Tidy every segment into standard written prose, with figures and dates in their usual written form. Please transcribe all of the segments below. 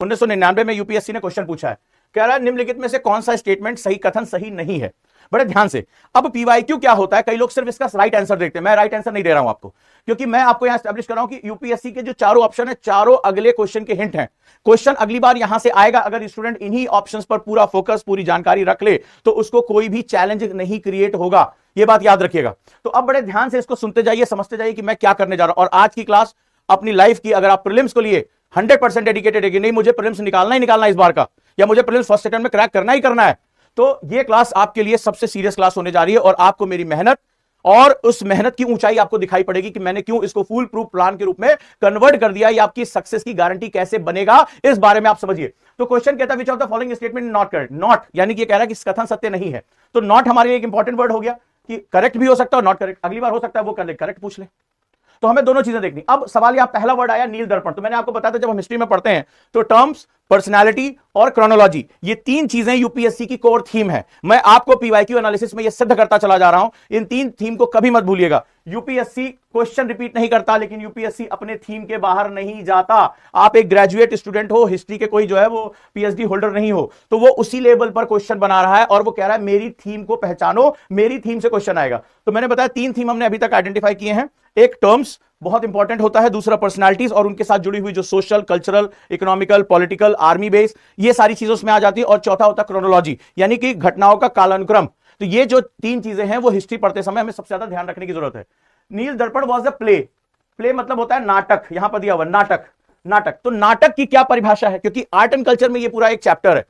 1999 में यूपीएससी ने क्वेश्चन पूछा है, कह रहा है निम्नलिखित में से कौन सा स्टेटमेंट सही कथन सही नहीं है। बड़े ध्यान से, अब पीवाईक्यू क्या होता है, कई लोग सिर्फ इसका राइट आंसर देखते हैं। मैं राइट आंसर नहीं दे रहा हूं आपको, क्योंकि मैं आपको यहां एस्टैब्लिश कर रहा हूं कि यूपीएससी के जो चारों ऑप्शन है, चारों अगले क्वेश्चन के हिंट हैं। क्वेश्चन अगली बार यहां से आएगा, अगर स्टूडेंट इन्हीं ऑप्शंस पर पूरा फोकस, पूरी जानकारी रख ले, तो उसको कोई भी चैलेंज नहीं क्रिएट होगा। ये बात याद रखिएगा। तो अब बड़े ध्यान से इसको सुनते जाइए, समझते जाइए कि मैं क्या करने जा रहा हूं। और आज की क्लास अपनी लाइफ की, अगर आप प्रीलिम्स को लिए 100% डेडिकेटेड है कि नहीं मुझे प्रीलिम्स निकालना ही निकालना इस बार का, या मुझे प्रीलिम्स फर्स्ट अटेम्प्ट में क्रैक करना ही करना है, तो ये क्लास आपके लिए सबसे सीरियस क्लास होने जा रही है। और आपको मेरी मेहनत और उस मेहनत की ऊंचाई आपको दिखाई पड़ेगी कि मैंने क्यों इसको फुल प्रूफ प्लान के रूप में कन्वर्ट कर दिया। ये आपकी सक्सेस की गारंटी कैसे बनेगा, इस बारे में आप समझिए। तो क्वेश्चन कहता है which of the following statement not correct. Not यानी कि ये कह रहा है कि कथन सत्य नहीं है। तो नॉट हमारे लिए एक इंपॉर्टेंट वर्ड हो गया कि करेक्ट भी हो सकता है और नॉट करेक्ट। अगली बार हो सकता है वो करेक्ट पूछ ले, तो हमें दोनों चीजें देखनी। अब सवाल यहां पहला वर्ड आया नील दर्पण। तो मैंने आपको बताया था जब हम हिस्ट्री में पढ़ते हैं तो टर्म्स, पर्सनालिटी और क्रोनोलॉजी, ये तीन चीजें यूपीएससी की कोर थीम है। मैं आपको पीवाईक्यू एनालिसिस में ये सिद्ध करता चला जा रहा हूं। इन तीन थीम को कभी मत भूलिएगा। यूपीएससी क्वेश्चन रिपीट नहीं करता, लेकिन यूपीएससी अपने थीम के बाहर नहीं जाता। आप एक ग्रेजुएट स्टूडेंट हो, हिस्ट्री के कोई जो है वो पीएचडी होल्डर नहीं हो, तो वो उसी लेवल पर क्वेश्चन बना रहा है और वो कह रहा है मेरी थीम को पहचानो, मेरी थीम से क्वेश्चन आएगा। तो मैंने बताया तीन थीम हमने अभी तक आइडेंटिफाई किए हैं। एक टर्म्स बहुत इंपॉर्टेंट होता है, दूसरा पर्सनालिटीज और उनके साथ जुड़ी हुई जो social, cultural, economical, political, army base, ये सारी चीजों उसमें आ जाती है। और चौथा होता है क्रोनोलॉजी, यानी कि घटनाओं का कालानुक्रम। तो ये जो तीन चीजें हैं वो हिस्ट्री पढ़ते समय हमें सबसे ज्यादा ध्यान रखने की जरूरत है। नील दर्पण वॉज द प्ले। प्ले मतलब होता है नाटक, यहां पर दिया हुआ नाटक। नाटक, तो नाटक की क्या परिभाषा है, क्योंकि आर्ट एंड कल्चर में ये पूरा एक चैप्टर है।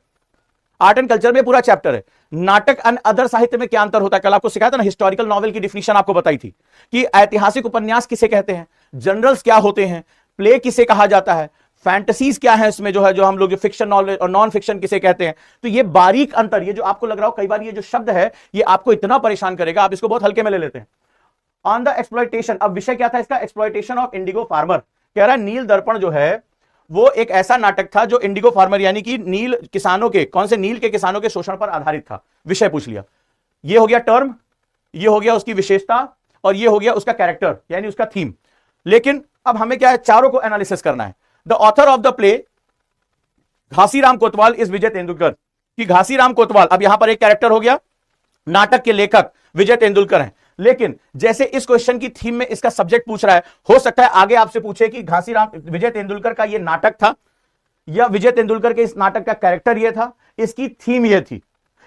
आर्ट एंड कल्चर में पूरा चैप्टर है। नाटक एंड अदर साहित्य में क्या अंतर होता है, कल आपको सिखाया था ना, हिस्टोरिकल नॉवेल की डिफिनीशन आपको बताई थी कि ऐतिहासिक उपन्यास किसे कहते हैं, जनरल्स क्या होते हैं, प्ले किसे कहा जाता है, फैंटेसीज क्या है इसमें जो है, जो हम लोग जो फिक्शन नॉलेज और नॉन फिक्शन किसे कहते हैं। तो ये बारीक अंतर, ये जो आपको लग रहा हो कई बार ये जो शब्द है ये आपको इतना परेशान करेगा, आप इसको बहुत हल्के में ले लेते हैं। ऑन द एक्सप्लॉयटेशन, अब विषय क्या था इसका, एक्सप्लॉयटेशन ऑफ इंडिगो फार्मर। कह रहा है नील दर्पण जो है वो एक ऐसा नाटक था जो इंडिगो फार्मर यानी कि नील किसानों के, कौन से नील के किसानों के शोषण पर आधारित था। विषय पूछ लिया, ये हो गया टर्म, ये हो गया उसकी विशेषता और ये हो गया उसका कैरेक्टर यानी उसका थीम। लेकिन अब हमें क्या है, चारों को एनालिसिस करना है। The author of the play Ghasiram Kotwal is विजय तेंदुलकर। कि घासीराम कोतवाल, अब यहां पर एक कैरेक्टर हो गया, नाटक के लेखक विजय तेंदुलकर हैं। लेकिन जैसे इस क्वेश्चन की थीम में इसका सब्जेक्ट पूछ रहा है, हो सकता है आगे आपसे पूछे कि घासीराम विजय तेंदुलकर का ये नाटक था या विजय तेंदुलकर के इस नाटक का कैरेक्टर ये था, इसकी थीम ये थी,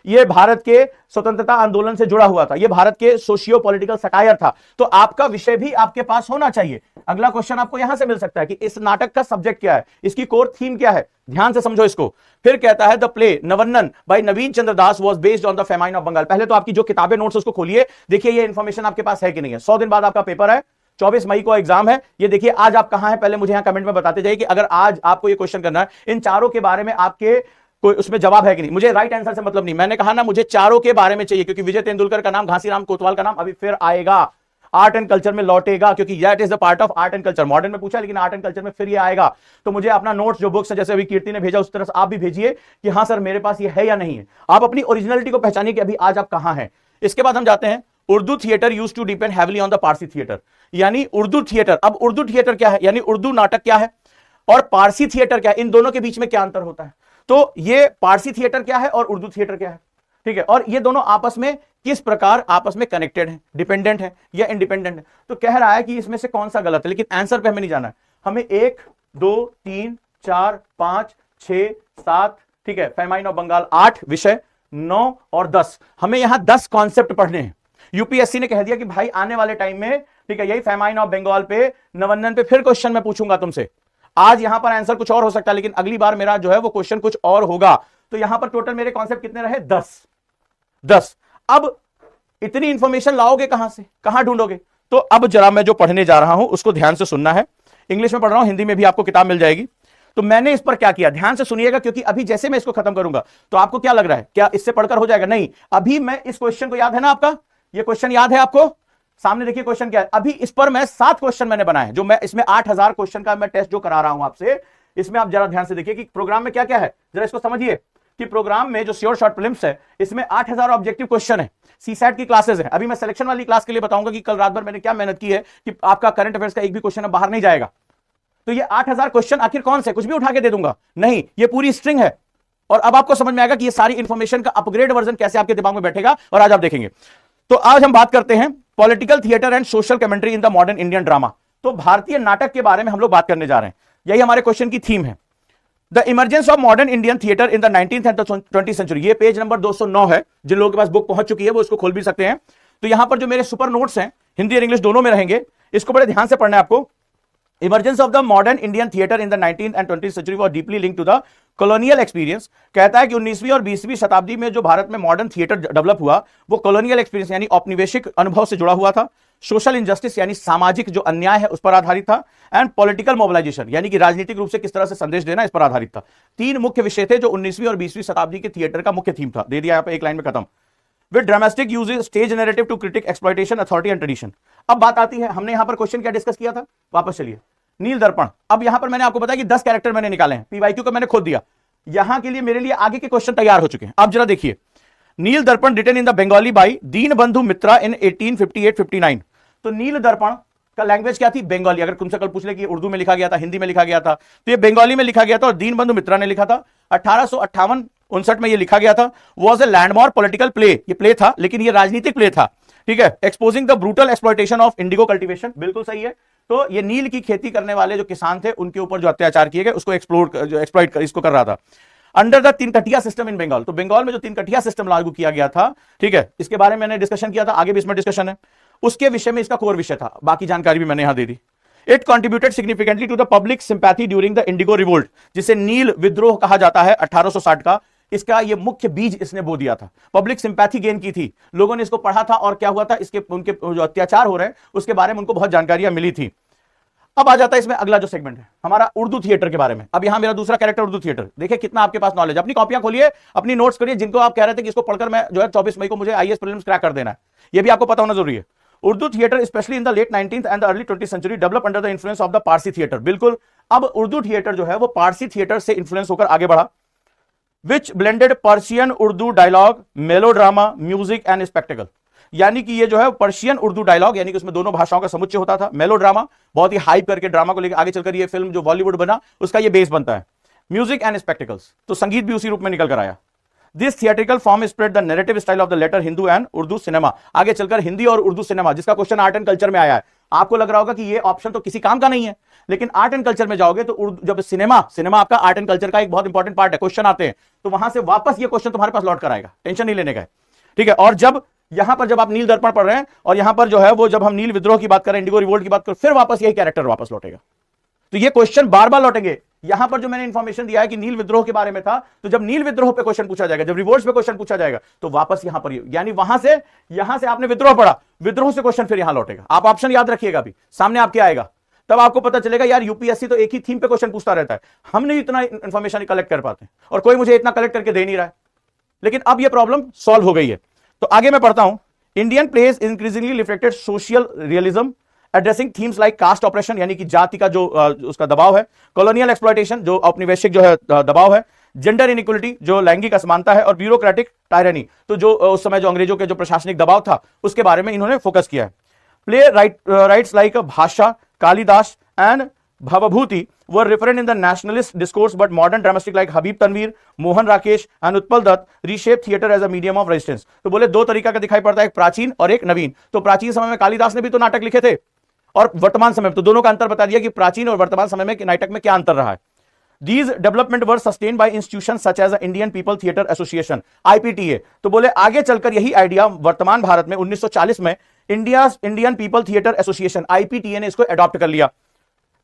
ये भारत के स्वतंत्रता आंदोलन से जुड़ा हुआ था, ये भारत के सोशियो पॉलिटिकल सटायर था। तो आपका विषय भी आपके पास होना चाहिए। अगला क्वेश्चन आपको यहां से मिल सकता है कि इस नाटक का सब्जेक्ट क्या है, इसकी कोर थीम क्या है, ध्यान से समझो इसको। फिर कहता है द प्ले नवन्नन by Navin Chandra Das was based on the famine of Bengal. पहले तो आपकी जो किताबें नोट्स उसको खोलिए, देखिए ये इंफॉर्मेशन आपके पास है कि नहीं है। 100 दिन बाद आपका पेपर है, 24 मई को एग्जाम है। ये देखिए आज आप कहां हैं, पहले मुझे यहां कमेंट में बताते जाइए कि अगर आज आपको ये क्वेश्चन करना है, इन चारों के बारे में आपके कोई उसमें जवाब है कि नहीं। मुझे राइट आंसर से मतलब नहीं, मैंने कहा ना मुझे चारों के बारे में चाहिए, क्योंकि विजय तेंदुलकर का नाम, घासीराम कोतवाल का नाम अभी फिर आएगा, आर्ट एंड कल्चर में लौटेगा, क्योंकि that is the part of art and culture. Modern में पूछा लेकिन आर्ट एंड कल्चर में फिर ये आएगा। तो मुझे अपना नोट्स जो बुक्स है, जैसे अभी कीर्ति ने भेजा उस तरह से आप भी भेजिए कि हाँ सर मेरे पास ये है या नहीं है। आप अपनी ओरिजिनलिटी को पहचानिए कि अभी आज आप कहां हैं। इसके बाद हम जाते हैं Urdu theatre used to depend heavily on the Parsi theatre, यानी उर्दू थिएटर। अब उर्दू थिएटर क्या है, यानी उर्दू नाटक क्या है और पारसी थिएटर क्या है, इन दोनों के बीच में क्या अंतर होता है। तो ये पारसी थिएटर क्या है और उर्दू थिएटर क्या है, ठीक है, और ये दोनों आपस में किस प्रकार आपस में कनेक्टेड है, डिपेंडेंट है या इंडिपेंडेंट है। तो कह रहा है कि इसमें से कौन सा गलत है, लेकिन आंसर पे हमें नहीं जाना है। हमें 1 2 3 4 5 6 7, ठीक है, फेमाइन ऑफ बंगाल 8 विषय, 9 और 10, हमें यहां 10 कॉन्सेप्ट पढ़ने हैं। यूपीएससी ने कह दिया कि भाई आने वाले टाइम में, ठीक है, यही फेमाइन ऑफ बंगाल पे, नवन्नन पे फिर क्वेश्चन मैं पूछूंगा तुमसे। आज यहां पर आंसर कुछ और हो सकता है, लेकिन अगली बार मेरा जो है वो क्वेश्चन कुछ और होगा। तो यहां पर टोटल मेरे कॉन्सेप्ट कितने रहे, 10। अब इतनी इंफॉर्मेशन लाओगे कहां से, कहां ढूंढोगे। तो अब जरा मैं जो पढ़ने जा रहा हूं उसको ध्यान से सुनना है। इंग्लिश में पढ़ रहा हूं, हिंदी में भी आपको किताब मिल जाएगी। तो मैंने इस पर क्या किया, ध्यान से सुनिएगा, क्योंकि अभी जैसे मैं इसको खत्म करूंगा तो आपको क्या लग रहा है, क्या इससे पढ़कर हो जाएगा, नहीं। अभी मैं इस क्वेश्चन को, याद है ना आपका, ये क्वेश्चन याद है आपको, सामने देखिए क्वेश्चन क्या है। अभी इस पर मैं 7 क्वेश्चन मैंने बनाए, जो मैं इसमें 8000 क्वेश्चन का मैं टेस्ट जो करा रहा हूं आपसे, इसमें आप जरा ध्यान से देखिए कि प्रोग्राम में क्या क्या है, जरा इसको समझिए कि प्रोग्राम में जो श्योर शॉर्ट प्रीलिम्स है इसमें 8000 ऑब्जेक्टिव क्वेश्चन है, सीसैट की क्लासेस है। अभी मैं सिलेक्शन वाली क्लास के लिए बताऊंगा कि कल रात भर मैंने क्या मेहनत की है कि आपका करंट अफेयर्स का एक भी क्वेश्चन बाहर नहीं जाएगा। तो ये 8000 क्वेश्चन आखिर कौन से, कुछ भी उठा के दे दूंगा नहीं, ये पूरी स्ट्रिंग है। और अब आपको समझ में आएगा कि ये सारी इंफॉर्मेशन का अपग्रेड वर्जन कैसे आपके दिमाग में बैठेगा, और आज आप देखेंगे। तो आज हम बात करते हैं political theatre and social commentary in the modern Indian drama. तो भारतीय नाटक के बारे में हम लोग बात करने जा रहे हैं, यही हमारे क्वेश्चन की थीम है। The emergence of modern Indian theatre in the 19th and 20th century. ये पेज नंबर 209 है, जिन लोगों के पास बुक पहुंच चुकी है वो इसको खोल भी सकते हैं। तो यहां पर जो मेरे सुपर नोट्स हैं, हिंदी और इंग्लिश दोनों में रहेंगे, इसको बड़े ध्यान से पढ़ना है आपको। Emergence of the modern Indian theatre in the 19th and 20th century was deeply linked to the colonial experience. कहता है कि 19वीं और 20वीं शताब्दी में जो भारत में मॉडर्न थिएटर डेवलप हुआ वो कॉलोनियल एक्सपीरियंस यानी औपनिवेशिक अनुभव से जुड़ा हुआ था। सोशल इंजस्टिस यानी सामाजिक जो अन्याय है उस पर आधारित था, एंड पॉलिटिकल मोबिलाइजेशन यानी कि राजनीतिक रूप से किस तरह से संदेश देना इस पर आधारित था। तीन मुख्य विषय थे जो 19वीं और 20वीं शताब्दी के थिएटर का मुख्य थीम था। दे दिया यहां पे एक लाइन में खत्म। With dramatic uses stage narrative to critique exploitation authority and tradition. अब बात आती है, हमने यहां पर क्वेश्चन क्या डिस्कस किया था, वापस चलिए। नील दर्पण। अब यहां पर मैंने आपको बताया कि 10 कैरेक्टर मैंने निकाले हैं, पीवाईक्यू का मैंने खोद दिया, यहां के लिए मेरे लिए आगे के क्वेश्चन तैयार हो चुके हैं। अब जरा देखिए, Nil Darpan written in the Bengali by Dinabandhu Mitra in 1858-59। तो नील दर्पण का लैंग्वेज क्या थी, बंगाली। अगर तुमसे कल पूछ ले कि उर्दू में लिखा गया था, हिंदी में लिखा गया था, तो ये बंगाली में लिखा गया था और दीनबंधु मित्रा ने लिखा था। 1858-59 में ये लिखा गया था। Was a landmark political play, ये प्ले था लेकिन ये राजनीतिक प्ले था, ठीक है। Exposing the brutal exploitation of Indigo cultivation, बिल्कुल सही है। तो ये नील की खेती करने वाले जो किसान थे उनके ऊपर जो अत्याचार किए गए उसको एक्सप्लॉइट इसको कर रहा था। अंडर द तीन कटिया सिस्टम इन बंगाल। तो बंगाल में जो तीन कटिया सिस्टम लागू किया गया था, ठीक है, इसके बारे में मैंने डिस्कशन किया था, आगे भी इसमें डिस्कशन है। उसके विषय में इसका कोर विषय था, बाकी जानकारी भी मैंने यहां दे दी। It contributed significantly to the public sympathy during the indigo revolt, जिसे नील विद्रोह कहा जाता है 1860 का। इसका ये मुख्य बीज इसने बो दिया था, पब्लिक सिंपैथी गेन की थी, लोगों ने इसको पढ़ा था और क्या हुआ था, इसके उनके जो अत्याचार हो रहे हैं उसके बारे में उनको बहुत जानकारियां मिली थी। अब आ जाता है इसमें अगला जो सेगमेंट है हमारा उर्दू थिएटर के बारे में। अब यहां मेरा दूसरा कैरेक्टर उर्दू थिएटर। देखिए कितना आपके पास नॉलेज। अपनी कॉपियां खोलिए, अपनी नोट्स करिए, जिनको आप कह रहे थे कि इसको पढ़कर मैं जो है 24 मई को मुझे आईएएस प्रीलिम्स क्रैक कर देना है, ये भी आपको पता होना जरूरी है। Urdu theatre specially in the late 19th and the early 20th century develop under the influence of the Parsi theatre. बिल्कुल, अब उर्दू थिएटर जो है वो पारसी थिएटर से इन्फ्लुएंस होकर आगे बढ़ा। Which blended Persian Urdu dialogue, melodrama, music and spectacle. यानी कि ये जो है पर्शियन उर्दू डायलॉग, यानी कि उसमें दोनों भाषाओं का समुच्चय होता था। मेलोड्रामा, बहुत ही हाइप करके ड्रामा को लेकर आगे चलकर ये फिल्म जो बॉलीवुड बना उसका ये बेस बनता है। म्यूजिक एंड स्पेक्टिकल्स, तो संगीत भी उसी रूप में निकल कर आया। This theatrical form spread the narrative style of the later Hindu and Urdu cinema. आगे चलकर हिंदी और उर्दू सिनेमा, जिसका क्वेश्चन आर्ट एंड कल्चर में आया है। आपको लग रहा होगा कि ये ऑप्शन तो किसी काम का नहीं है, लेकिन आर्ट एंड कल्चर में जाओगे तो जब सिनेमा आपका आर्ट एंड कल्चर का एक बहुत इंपॉर्टेंट पार्ट है, क्वेश्चन आते हैं तो वहां से वापस ये क्वेश्चन तुम्हारे पास लौट कर आएगा, टेंशन नहीं लेने का है, ठीक है। और जब यहां पर जब आप नील दर्पण पढ़ रहे हैं और यहां पर जो है वो जब हम नील विद्रोह की बात करें, इंडिगो रिवोल्ट की बात करें, फिर वापस यही कैरेक्टर वापस लौटेगा। तो ये क्वेश्चन बार बार लौटेंगे। यहां पर जो मैंने इंफॉर्मेशन दिया है कि नील विद्रोह के बारे में था, तो जब नील विद्रोह पे क्वेश्चन पूछा जाएगा, जब रिवोल्ट पे क्वेश्चन पूछा जाएगा, तो वापस यहां पर, यानी यहां से आपने विद्रोह पढ़ा, विद्रोह से क्वेश्चन फिर यहां लौटेगा। आप ऑप्शन याद रखिएगा, भी सामने आपके आएगा, तब आपको पता चलेगा यार यूपीएससी तो एक ही थीम पे क्वेश्चन पूछता रहता है, हम नहीं इतना इंफॉर्मेशन कलेक्ट कर पाते और कोई मुझे इतना कलेक्ट करके दे नहीं रहा है। लेकिन अब यह प्रॉब्लम सॉल्व हो गई है। तो आगे मैं पढ़ता हूं। Indian plays increasingly reflected social realism addressing themes like caste oppression, यानी कि जाति का जो उसका दबाव है, कॉलोनियल एक्सप्लॉयटेशन जो औपनिवेशिक जो है दबाव है, जेंडर इनइक्वलिटी जो लैंगिक असमानता है, और ब्यूरोक्रेटिक टायरनी तो जो उस समय जो अंग्रेजों के जो प्रशासनिक दबाव था उसके बारे में इन्होंने फोकस किया है। प्ले राइट्स लाइक भाषा, Kalidas and Bhavabhuti were referent in the nationalist discourse, but modern dramatic like Habib Tanvir, Mohan Rakesh and Utpal Dutt reshape theater as a medium of resistance। तो बोले दो तरीका का दिखाई पड़ता है, एक प्राचीन और एक नवीन। तो प्राचीन समय में कालिदास ने भी तो नाटक लिखे थे और वर्तमान समय में, तो दोनों का अंतर बता दिया कि प्राचीन और वर्तमान समय में नाटक में क्या अंतर रहा है। These development were sustained by institutions such as the Indian People Theatre Association IPTA। तो बोले आगे चलकर यही आइडिया वर्तमान भारत में 1940 में Indian people theatre association IPTA ने इसको अडॉप्ट कर लिया।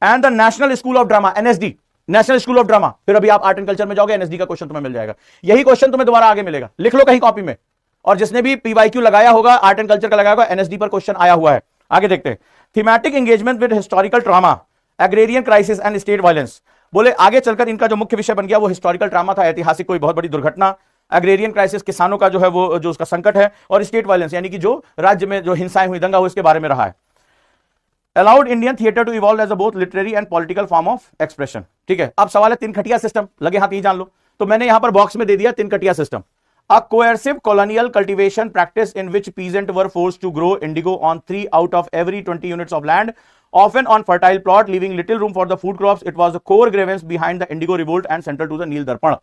And the national school of drama NSD, national school of drama. फिर अभी आप आर्ट एंड कल्चर में जाओगे, NSD का क्वेश्चन तुम्हें मिल जाएगा। यही क्वेश्चन तुम्हें दोबारा आगे मिलेगा, लिख लो कहीं कॉपी में। और जिसने भी PYQ लगाया होगा, आर्ट एंड कल्चर का लगाया होगा, NSD पर क्वेश्चन आया हुआ है। आगे देखते हैं। Thematic engagement with historical drama, agrarian crisis and state violence. बोले आगे चलकर इनका जो मुख्य विषय बन गया वो हिस्टोरिकल ड्रामा था, ऐतिहासिक कोई बहुत बड़ी दुर्घटना, एग्रेरियन क्राइसिस किसानों का जो है वो जो उसका संकट है, और स्टेट वायलेंस यानी कि जो राज्य में जो हिंसाएं हुई, दंगा हुआ, इसके बारे में रहा है। Allowed Indian theatre to evolve as a both literary and political form of expression. ठीक है, अब सवाल है तीन खटिया सिस्टम, लगे हाथ ये जान लो। तो मैंने यहां पर बॉक्स में दे दिया तीन खटिया system. A coercive colonial cultivation practice in which peasant were forced to grow indigo on 3 out of every 20 units of land often on fertile plot, leaving little room for the food crops. It was the core grievance behind the Indigo revolt and central to the नील दर्पण.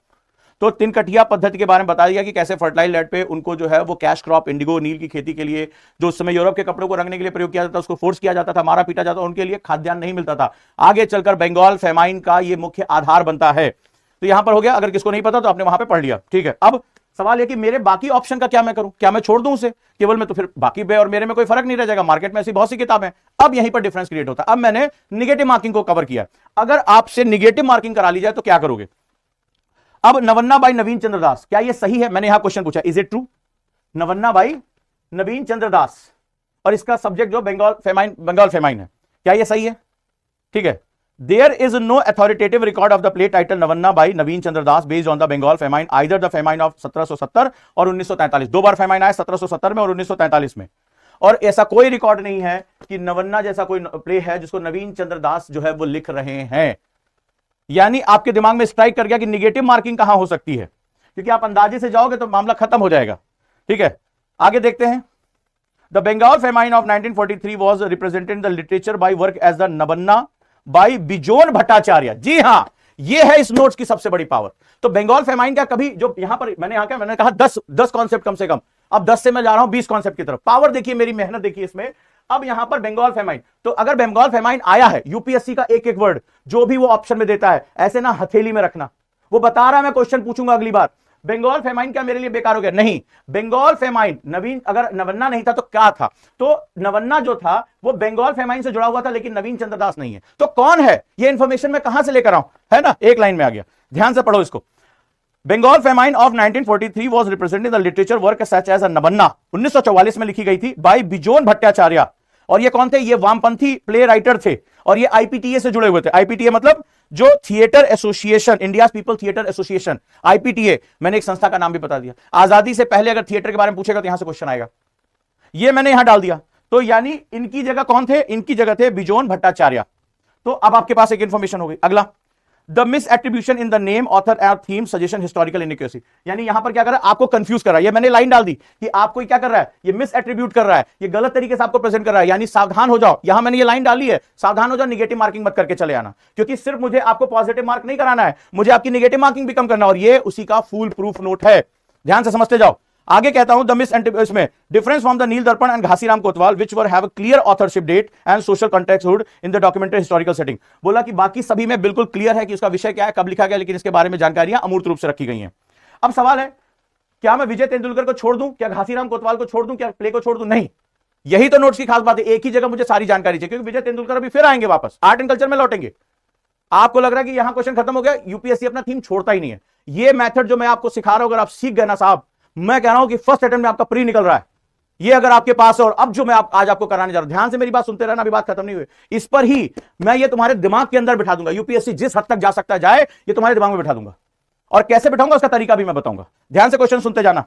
तो तिनकटिया पद्धति के बारे में बता दिया कि कैसे फर्टाइल लैंड पे उनको जो है वो कैश क्रॉप इंडिगो नील की खेती के लिए, जो उस समय यूरोप के कपड़ों को रंगने के लिए प्रयोग किया जाता था, उसको फोर्स किया जाता था, मारा पीटा जाता था, उनके लिए खाद्यान्न नहीं मिलता था। आगे चलकर बंगाल फेमाइन का ये मुख्य आधार बनता है। तो यहां पर हो गया, अगर किसको नहीं पता तो आपने वहां पे पढ़ लिया, ठीक है। अब सवाल है कि मेरे बाकी ऑप्शन का क्या मैं करूं, क्या मैं छोड़ दूं उसे केवल में, तो फिर बाकी बे और मेरे में कोई फर्क नहीं रह जाएगा। मार्केट में ऐसी बहुत सी किताबें, अब यहीं पर डिफरेंस क्रिएट होता है। अब मैंने निगेटिव मार्किंग को कवर किया। अगर आपसे निगेटिव मार्किंग करा ली जाए तो क्या करोगे? अब नवन्ना बाई नवीन चंद्र दास, क्या यह सही है? मैंने यहां क्वेश्चन पूछा, इज इट ट्रू? नवन्ना बाई नवीन चंद्र दास और इसका सब्जेक्ट जो बंगाल फेमाइन है, क्या यह सही है? ठीक है। There is no authoritative record of the play title Navanna by Naveen Chandra Das based on the Bengal famine, either the famine of 1770 और 1943। दो बार famine आया, 1770 में और 1943 में, और ऐसा कोई रिकॉर्ड नहीं है कि नवन्ना जैसा कोई प्ले है जिसको नवीन चंद्र दास जो है वो लिख रहे हैं। यानी आपके दिमाग में स्ट्राइक कर गया कि निगेटिव मार्किंग कहां हो सकती है, क्योंकि आप अंदाजे से जाओगे तो मामला खत्म हो जाएगा। ठीक है, आगे देखते हैं। The Bengal famine of 1943 was represented in the literature by work as the नवन्ना बाई बिजोन भट्टाचार्य। जी हां, यह है इस नोट्स की सबसे बड़ी पावर। तो बंगाल फेमाइन का कभी जो यहां पर मैंने कहा 10 कॉन्सेप्ट कम से कम, अब 10 से मैं जा रहा हूं 20 कॉन्सेप्ट की तरफ। पावर देखिए, मेरी मेहनत देखिए इसमें। अब यहां पर बंगाल फेमाइन, तो अगर बंगाल फेमाइन आया है, यूपीएससी का एक एक वर्ड जो भी वो ऑप्शन में देता है, ऐसे ना हथेली में रखना। वो बता रहा है मैं क्वेश्चन पूछूंगा अगली बार। बंगाल फेमाइन क्या मेरे लिए बेकार हो गया? नहीं, बंगाल फेमाइन नवीन, अगर नवन्ना नहीं था तो क्या था? तो नवन्ना जो था वो बंगाल फेमाइन से जुड़ा हुआ था, लेकिन नवीन चंद्र दास नहीं है। तो कौन है? ये इंफॉर्मेशन मैं कहां से लेकर आऊं, है ना, एक लाइन में आ गया। ध्यान से पढ़ो इसको। Bengal famine of 1943 was represented the literature work such as a नवन्ना, 1944 में लिखी गई थी, बाय बिजोन भट्टाचार्य। और ये कौन थे? ये वामपंथी प्ले राइटर थे, और ये आईपीटीए से जुड़े हुए थे। आईपीटीए मतलब जो theatre association, India people theatre association, IPTA. मैंने एक संस्था का नाम भी बता दिया। आजादी से पहले अगर थिएटर के बारे में पूछेगा तो यहां से क्वेश्चन आएगा, ये मैंने यहां डाल दिया। तो यानी इनकी जगह कौन थे? इनकी जगह थे बिजोन भट्टाचार्य। तो अब आपके पास एक इंफॉर्मेशन हो गई। अगला, the miss attribution in the name author and theme suggestion historical inaccuracy. यानी यहां पर क्या कर रहा है? आपको कंफ्यूज कर रहा है। ये मैंने लाइन डाल दी कि आपको क्या कर रहा है, ये मिस एट्रीब्यूट कर रहा है, ये गलत तरीके से आपको प्रेजेंट कर रहा है। यानी सावधान हो जाओ, यहां मैंने ये लाइन डाली है, सावधान हो जाओ, निगेटिव मार्किंग मत करके चले आना, क्योंकि सिर्फ मुझे आपको पॉजिटिव मार्क नहीं कराना है, मुझे आपकी निगेटिव मार्किंग भी कम करना, और ये उसी का फुल प्रूफ नोट है। ध्यान से समझते जाओ। आगे कहता हूं, द मिस इसमें difference from the Neel Darpan and Ghasiram Kotwal which were have a clear authorship date and social context in the documentary historical setting. बोला कि बाकी सभी में बिल्कुल क्लियर है कि उसका विषय क्या है, कब लिखा गया, लेकिन इसके बारे में जानकारियां अमूर्त रूप से रखी गई हैं। अब सवाल है, क्या मैं विजय तेंदुलकर को छोड़ दूं, क्या घासीराम कोतवाल को छोड़ दूं, क्या प्ले को छोड़ दूं? नहीं, यही तो नोट्स की खास बात है। एक ही जगह मुझे सारी जानकारी चाहिए, क्योंकि विजय तेंदुलकर अभी फिर आएंगे वापस, आर्ट एंड कल्चर में लौटेंगे। आपको लग रहा है कि यहां क्वेश्चन खत्म हो गया, यूपीएससी अपना थीम छोड़ता ही नहीं है। ये मेथड जो मैं आपको सिखा रहा हूं, अगर आप सीख गए ना साहब, मैं कह रहा हूं कि फर्स्ट अटेम्प्ट में आपका प्री निकल रहा है। ये अगर आपके पास है, और अब जो मैं आज आपको कराने जा रहा हूं, ध्यान से मेरी बात सुनते रहना, अभी बात खत्म नहीं हुई। इस पर ही मैं ये तुम्हारे दिमाग के अंदर बिठा दूंगा। यूपीएससी जिस हद तक जा सकता है जाए, ये तुम्हारे दिमाग में बिठा दूंगा, और कैसे बिठाऊंगा उसका तरीका भी मैं बताऊंगा। ध्यान से क्वेश्चन सुनते जाना।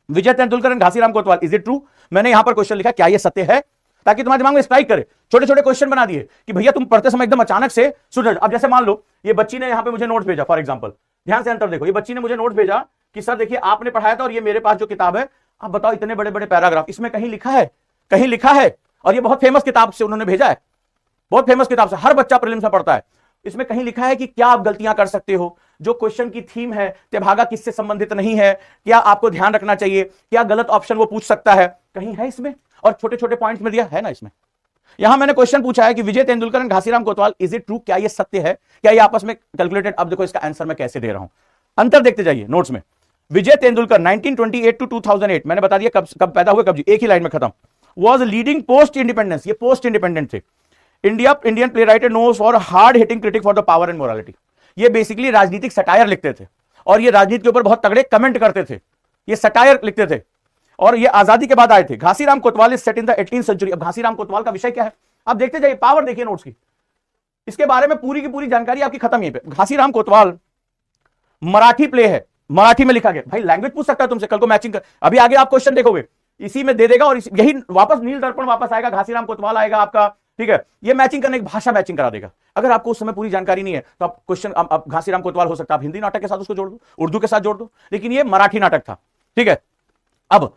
विजय Tendulkar and Ghasiram Kotwal, is it true? मैंने यहां पर क्वेश्चन लिखा, क्या यह सत्य है, ताकि तुम्हारे दिमाग में स्ट्राइक करे। छोटे छोटे क्वेश्चन बना दिए कि भैया तुम पढ़ते समय एकदम अचानक से सुन। अब जैसे मान लो ये बच्ची ने यहां पे मुझे नोट्स भेजा, फॉर एग्जांपल, ध्यान से अंतर देखो। ये बच्ची ने मुझे नोट्स भेजा कि सर देखिए आपने पढ़ाया था, और ये मेरे पास जो किताब है, आप बताओ इतने बड़े बड़े पैराग्राफ, इसमें कहीं लिखा है, कहीं लिखा है, और ये बहुत फेमस किताब से उन्होंने भेजा है, बहुत फेमस किताब से, हर बच्चा प्रीलिम्स में पढ़ता है। इसमें कहीं लिखा है कि क्या आप गलतियां कर सकते हो, जो क्वेश्चन की थीम है तेभागा किससे संबंधित नहीं है, क्या आपको ध्यान रखना चाहिए, क्या गलत ऑप्शन वो पूछ सकता है, कहीं है इसमें, और छोटे छोटे पॉइंट्स में दिया है ना इसमें। यहां मैंने क्वेश्चन पूछा है कि विजय Tendulkar and Ghasiram Kotwal, is it true? क्या ये सत्य है, क्या ये आपस में कैलकुलेटेड? अब देखो इसका आंसर मैं कैसे दे रहा हूं, अंतर देखते जाइए नोट्स में। विजय तेंदुलकर 1928 टू 2008, मैंने बता दिया कब पैदा हुए, कब जी, एक ही लाइन में खत्म। वॉज लीडिंग पोस्ट इंडिपेंडेंस, ये पोस्ट इंडिपेंडेंट थे। Indian playwright knows for hard hitting critic for the power and morality. ये बेसिकली राजनीतिक सटायर लिखते थे, और ये राजनीति के ऊपर बहुत तगड़े कमेंट करते थे, ये सटायर लिखते थे, और ये आजादी के बाद आए थे। Ghashiram Kotwal is set in the 18th century. अब घासीराम कोतवाल का विषय क्या है, आप देखते जाइए, पावर देखिए नोट्स की, इसके बारे में पूरी की पूरी जानकारी आपकी खत्म यहीं पे। घासीराम कोतवाल मराठी प्ले है, मराठी में लिखा गया। भाई लैंग्वेज पूछ सकता है तुमसे, कल को मैचिंग कर, अभी आगे आप क्वेश्चन देखोगे इसी में दे देगा, और यही वापस नील दर्पण वापस आएगा, घासीराम कोतवाल आएगा आपका, ठीक है। ये मैचिंग करने की भाषा मैचिंग करा देगा। अगर आपको उस समय पूरी जानकारी नहीं है तो आप क्वेश्चन, अब घासीराम कोतवाल हो सकता है आप हिंदी नाटक के साथ उसको जोड़ दो, उर्दू के साथ जोड़ दो, लेकिन ये मराठी नाटक था, ठीक है। अब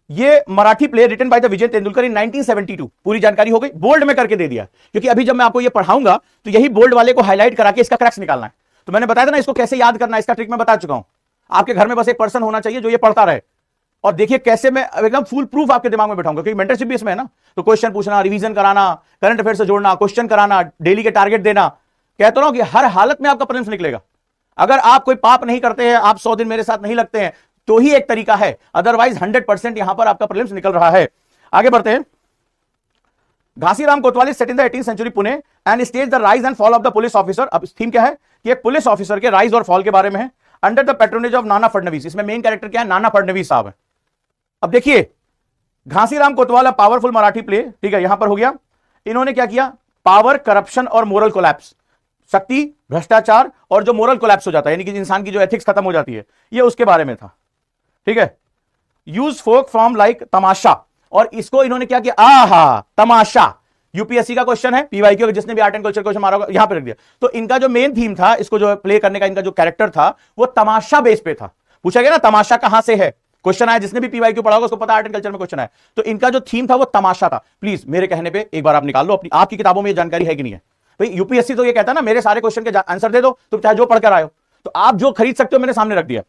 ये Marathi play written by the Vijay Tendulkar in 1972। पूरी जानकारी हो गई, बोल्ड में करके दे दिया, क्योंकि अभी जब मैं आपको ये पढ़ाऊंगा तो यही बोल्ड वाले को हाईलाइट करा के इसका क्रैक्स निकालना है। तो मैंने बताया था ना इसको कैसे याद करना है, इसका ट्रिक मैं बता चुका हूं। आपके घर में बस एक पर्सन होना चाहिए जो ये पढ़ता रहे, और देखिए कैसे मैं एकदम फुल प्रूफ आपके दिमाग में बैठाऊंगा, क्योंकि मेंटरशिप भी इसमें है ना। तो क्वेश्चन पूछना, रिवीजन कराना, करंट अफेयर से जोड़ना, क्वेश्चन कराना, डेली के टारगेट देना। कहता हूं कि हर हालत में आपका प्रीलिम्स निकलेगा। अगर आप कोई पाप नहीं करते हैं, आप 100 दिन मेरे साथ नहीं लगते हैं, तो ही एक तरीका है, अदरवाइज 100% यहां पर आपका प्रीलिम्स निकल रहा है। आगे बढ़ते हैं। Ghashiram Kotwal set in the 18th century Pune and stage the rise and fall of the police officer. अब थीम क्या है कि एक पुलिस ऑफिसर के राइज और फॉल के बारे में है, under the patronage of Nana Phadnavis. इसमें मेन कैरेक्टर क्या है? नाना फडणवीस साहब है। अब देखिए घासीराम कोतवाल पावरफुल मराठी प्ले, ठीक है, यहां पर हो गया। इन्होंने क्या किया? पावर, करप्शन और मोरल कोलैप्स, शक्ति, भ्रष्टाचार और जो मोरल कोलैप्स हो जाता है, यानी कि इंसान की जो एथिक्स खत्म हो जाती है, ये उसके बारे में था। ठीक है। यूज फोक फॉर्म लाइक तमाशा, और इसको इन्होंने क्या किया? आहा, तमाशा यूपीएससी का क्वेश्चन है, पीवाईक्यू का, जिसने भी आर्ट एंड कल्चर क्वेश्चन मारा होगा यहां पे रख दिया। तो इनका जो मेन थीम था, इसको जो प्ले करने का इनका जो कैरेक्टर था, वो तमाशा बेस पे था। पूछा गया ना तमाशा कहां से है, क्वेश्चन आया, जिसने भी पीवाईक्यू पढ़ा होगा उसको पता आर्ट एंड कल्चर में क्वेश्चन आया। तो इनका जो थीम था वो तमाशा था। प्लीज मेरे कहने पे एक बार आप निकाल लो अपनी, आपकी किताबों में ये जानकारी है कि नहीं है भाई। यूपीएससी तो ये कहता है ना मेरे सारे क्वेश्चन के आंसर दे दो, तुम चाहे जो पढ़कर आए हो। तो आप जो खरीद सकते हो मैंने सामने रख दिया।